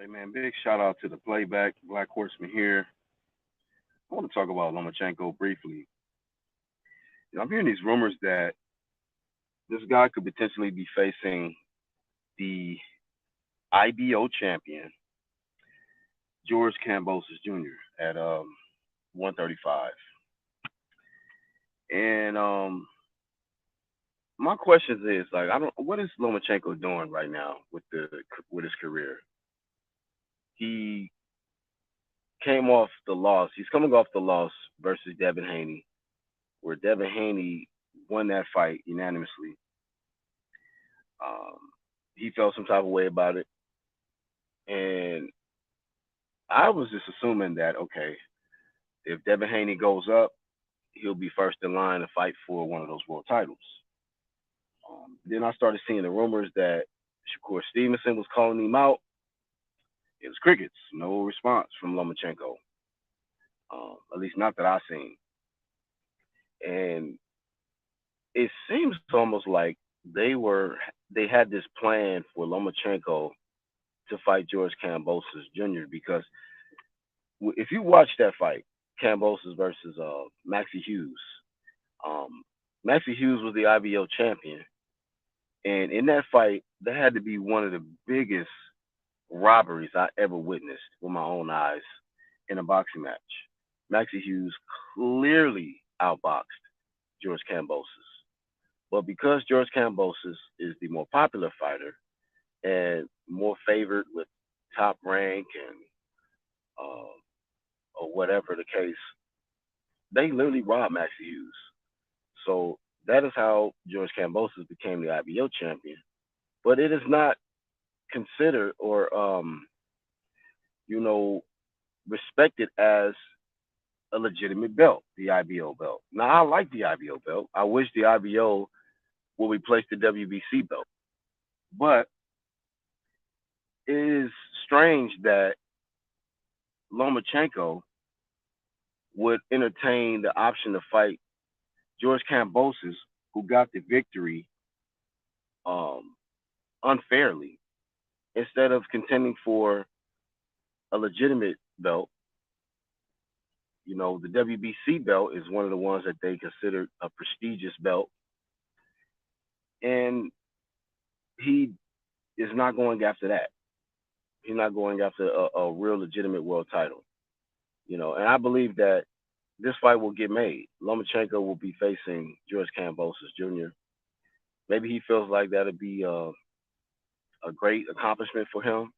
Hey man, big shout out to the playback, Black Horseman here. I want to talk about Lomachenko briefly. I'm hearing these rumors that this guy could potentially be facing the IBO champion, George Kambosos Jr. at 135. And my question is like, I don't, what is Lomachenko doing right now with his career? He came off the loss. He's coming off the loss versus Devin Haney, where Devin Haney won that fight unanimously. Um, he felt some type of way about it, and I was just assuming that okay, if Devin Haney goes up, he'll be first in line to fight for one of those world titles. Then I started seeing the rumors that Shakur Stevenson was calling him out. It was crickets, no response from Lomachenko, at least not that I seen. And it seems almost like they had this plan for Lomachenko to fight George Kambosos Jr. because if you watch that fight, Kambosos versus Maxie Hughes, um, Maxie Hughes was the IBO champion, and in that fight, that had to be one of the biggest robberies I ever witnessed with my own eyes in a boxing match. Maxie Hughes clearly outboxed George Kambosos, but because George Kambosos is the more popular fighter and more favored with top rank and uh, or whatever the case, they literally robbed Maxie Hughes. So that is how George Kambosos became the IBO champion. But it is not considered or you know respected as a legitimate belt, the IBO belt. Now I like the IBO belt. I wish the IBO would replace the WBC belt. But it is strange that Lomachenko would entertain the option to fight George Kambosos, who got the victory um, unfairly, instead of contending for a legitimate belt. The WBC belt is one of the ones that they consider a prestigious belt, and he is not going after that. He's not going after a real legitimate world title. And I believe that this fight will get made. Lomachenko will be facing George Kambosos Jr. Maybe he feels like that'll be a great accomplishment for him,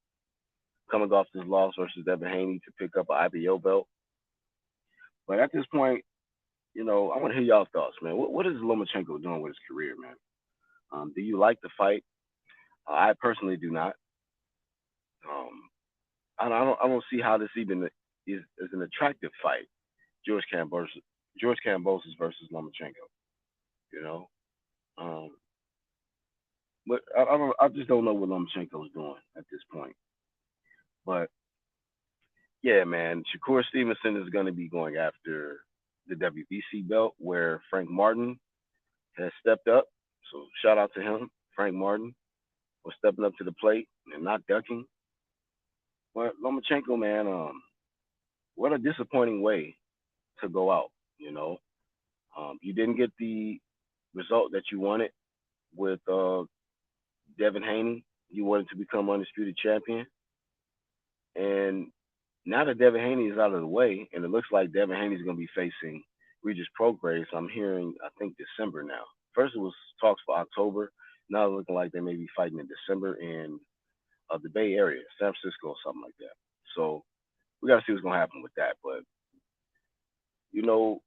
coming off this loss versus Devin Haney to pick up an IBO belt. But at this point, I want to hear y'all thoughts, man. What is Lomachenko doing with his career, man? Do you like the fight? I personally do not. Um, I don't see how this even is an attractive fight. George Kambosos, George Kambosos versus Lomachenko. You know, um, but I just don't know what Lomachenko is doing at this point. But yeah, man, Shakur Stevenson is going to be going after the WBC belt, where Frank Martin has stepped up. So shout out to him, Frank Martin, for stepping up to the plate and not ducking. But Lomachenko, man, what a disappointing way to go out. You know, you didn't get the result that you wanted with Devin Haney. You wanted to become undisputed champion, and now that Devin Haney is out of the way, and it looks like Devin Haney is going to be facing Regis Prograis, I'm hearing I think December now. First it was talks for October. Now it's looking like they may be fighting in December in the Bay Area, San Francisco, or something like that. So we got to see what's going to happen with that. But you know,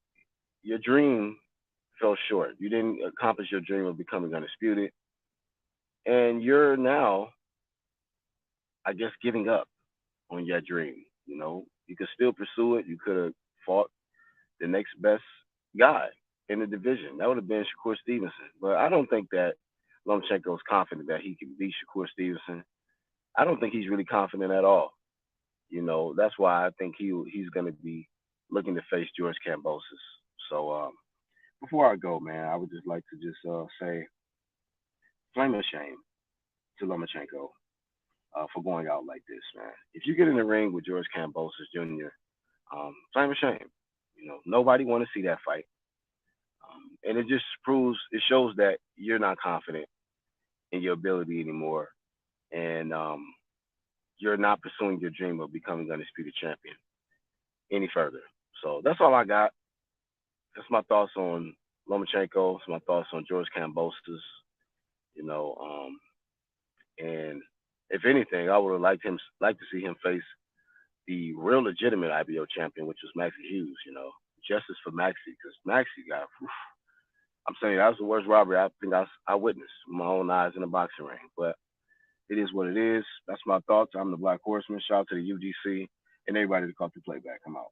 your dream fell short. You didn't accomplish your dream of becoming undisputed, and you're now, I guess, giving up on your dream. You could still pursue it. You could have fought the next best guy in the division. That would have been Shakur Stevenson. But I don't think that Lomachenko is confident that he can beat Shakur Stevenson. I don't think he's really confident at all. That's why I think he's going to be looking to face George Kambosos. So before I go, man, I would just like to just say, flame of shame to Lomachenko. for going out like this, man. If you get in the ring with George Kambosos Jr., shame and shame. You know, nobody want to see that fight, and it just it shows that you're not confident in your ability anymore, and you're not pursuing your dream of becoming undisputed champion any further. So that's all I got. That's my thoughts on Lomachenko. That's my thoughts on George Kambosos. You know, and if anything, I would have liked to see him face the real legitimate IBO champion, which was Maxie Hughes. You know, justice for Maxie, because Maxie got. I'm saying that was the worst robbery I think I witnessed with my own eyes in a boxing ring. But it is what it is. That's my thoughts. I'm the Black Horseman. Shout out to the UGC and everybody that caught the playback. I'm out.